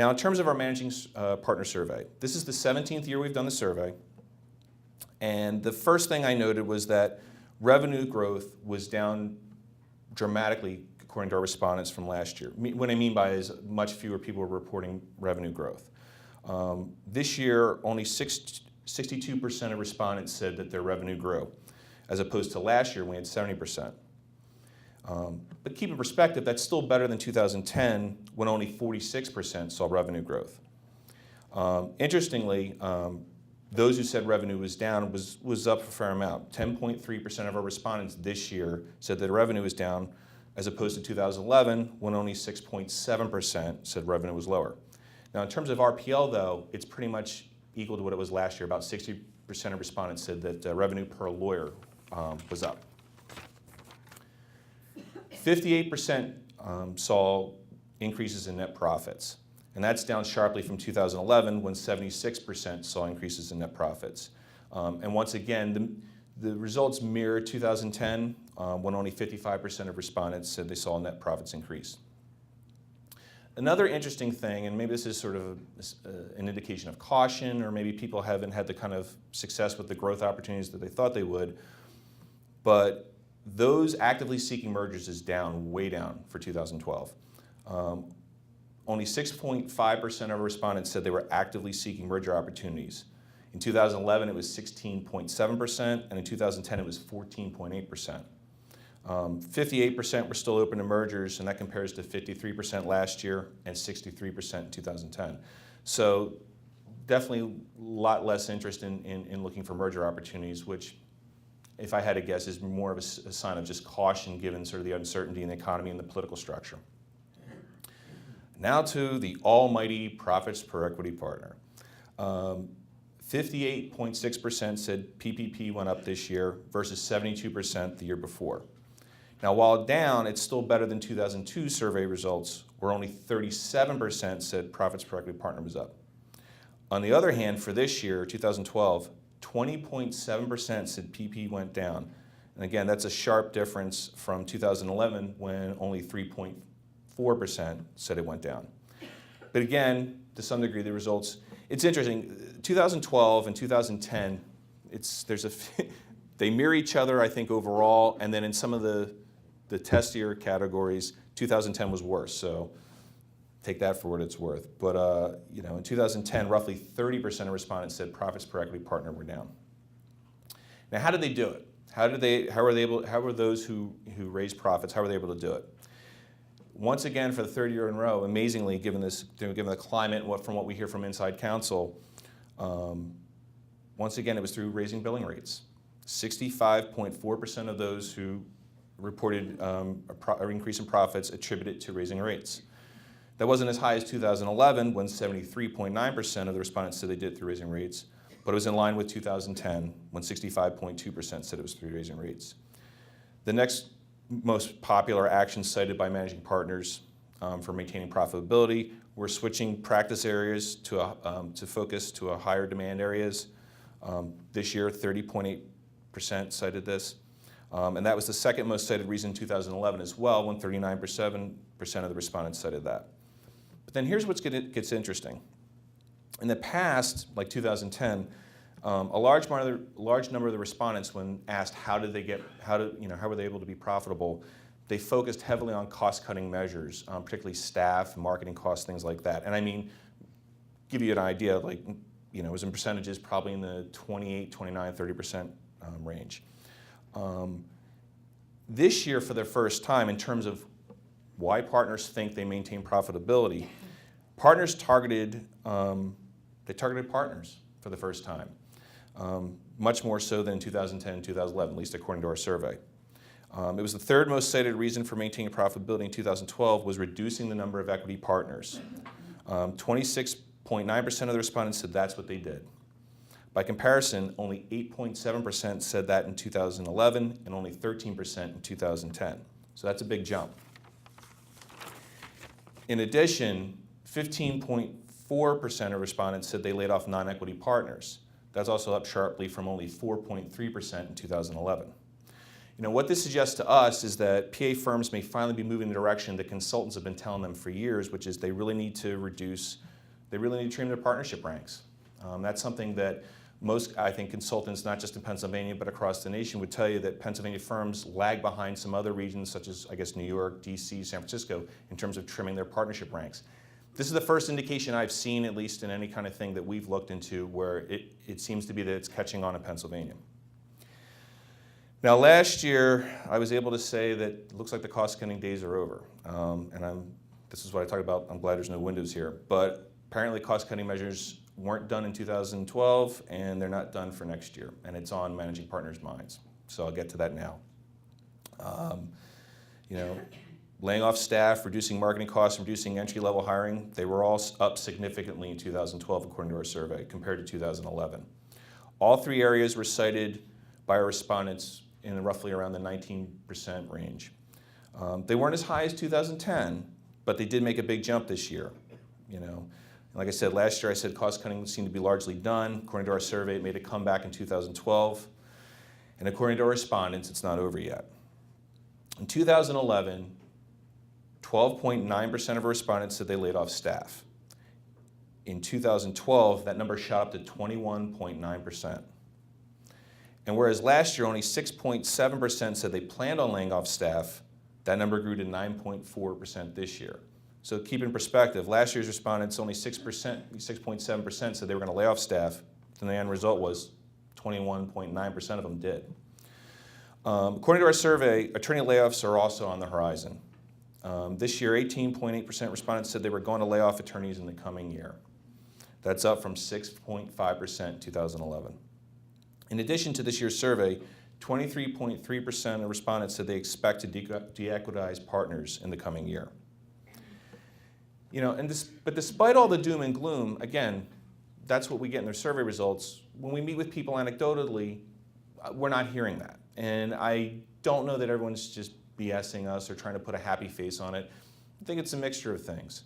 Now, in terms of our managing partner survey, this is the 17th year we've done the survey. And the first thing I noted was that revenue growth was down dramatically according to our respondents from last year. What I mean by is much fewer people were reporting revenue growth. This year, only 62% of respondents said that their revenue grew, as opposed to last year when we had 70%. But keep in perspective, that's still better than 2010 when only 46% saw revenue growth. Interestingly, those who said revenue was down was up a fair amount. 10.3% of our respondents this year said that revenue was down, as opposed to 2011 when only 6.7% said revenue was lower. Now in terms of RPL though, it's pretty much equal to what it was last year. About 60% of respondents said that revenue per lawyer was up. 58% saw increases in net profits. And that's down sharply from 2011 when 76% saw increases in net profits. And once again, the results mirror 2010 when only 55% of respondents said they saw net profits increase. Another interesting thing, and maybe this is sort of an indication of caution, or maybe people haven't had the kind of success with the growth opportunities that they thought they would, but those actively seeking mergers is down, way down for 2012. Only 6.5% of respondents said they were actively seeking merger opportunities. In 2011, it was 16.7%, and in 2010, it was 14.8%. 58% were still open to mergers, and that compares to 53% last year and 63% in 2010. So definitely a lot less interest in looking for merger opportunities, which, if I had to guess, is more of a sign of just caution given sort of the uncertainty in the economy and the political structure. Now to the almighty profits per equity partner. 58.6% said PPP went up this year versus 72% the year before. Now while down, it's still better than 2002 survey results where only 37% said profits per equity partner was up. On the other hand, for this year, 2012, 20.7% said PP went down. And again, that's a sharp difference from 2011 when only 3.4% said it went down. But again, to some degree, the results, it's interesting. 2012 and 2010, they mirror each other, I think, overall, and then in some of the testier categories, 2010 was worse. So take that for what it's worth. But in 2010, roughly 30% of respondents said profits per equity partner were down. Now, how did they do it? How were those who raised profits, how were they able to do it? Once again, for the third year in a row, amazingly, given the climate, from what we hear from inside counsel, once again, it was through raising billing rates. 65.4% of those who reported an increase in profits attributed it to raising rates. That wasn't as high as 2011, when 73.9% of the respondents said they did it through raising rates, but it was in line with 2010, when 65.2% said it was through raising rates. The next most popular actions cited by managing partners for maintaining profitability were switching practice areas to focus to higher demand areas. This year, 30.8% cited this. And that was the second most cited reason in 2011 as well, when 39% of the respondents cited that. But then here's what gets interesting. In the past, like 2010, a large number of the respondents, when asked how were they able to be profitable, they focused heavily on cost-cutting measures, particularly staff, marketing costs, things like that. And I mean, give you an idea, it was in percentages probably in the 28, 29, 30% range. This year, for the first time, in terms of why partners think they maintain profitability, partners targeted partners for the first time, much more so than in 2010 and 2011, at least according to our survey. It was the third most cited reason for maintaining profitability in 2012 was reducing the number of equity partners. 26.9% of the respondents said that's what they did. By comparison, only 8.7% said that in 2011 and only 13% in 2010. So that's a big jump. In addition, 15.4% of respondents said they laid off non-equity partners. That's also up sharply from only 4.3% in 2011. What this suggests to us is that PA firms may finally be moving in the direction that consultants have been telling them for years, which is they really need to trim their partnership ranks. That's something that most, I think, consultants, not just in Pennsylvania, but across the nation, would tell you that Pennsylvania firms lag behind some other regions, such as, I guess, New York, DC, San Francisco, in terms of trimming their partnership ranks. This is the first indication I've seen, at least in any kind of thing that we've looked into, where it seems to be that it's catching on in Pennsylvania. Now, last year, I was able to say that it looks like the cost-cutting days are over. This is what I talked about. I'm glad there's no windows here. But apparently, cost-cutting measures weren't done in 2012, and they're not done for next year. And it's on managing partners' minds. So I'll get to that now. Laying off staff, reducing marketing costs, reducing entry-level hiring, they were all up significantly in 2012, according to our survey, compared to 2011. All three areas were cited by our respondents in roughly around the 19% range. They weren't as high as 2010, but they did make a big jump this year. Like I said, last year I said cost cutting seemed to be largely done. According to our survey, it made a comeback in 2012. And according to our respondents, it's not over yet. In 2011, 12.9% of our respondents said they laid off staff. In 2012, that number shot up to 21.9%. And whereas last year only 6.7% said they planned on laying off staff, that number grew to 9.4% this year. So keep in perspective, last year's respondents, only 6.7% said they were going to lay off staff, and the end result was 21.9% of them did. According to our survey, attorney layoffs are also on the horizon. This year, 18.8% respondents said they were going to lay off attorneys in the coming year. That's up from 6.5% in 2011. In addition to this year's survey, 23.3% of respondents said they expect to de-equitize partners in the coming year. But despite all the doom and gloom, again, that's what we get in their survey results. When we meet with people anecdotally, we're not hearing that. And I don't know that everyone's just BSing us or trying to put a happy face on it. I think it's a mixture of things.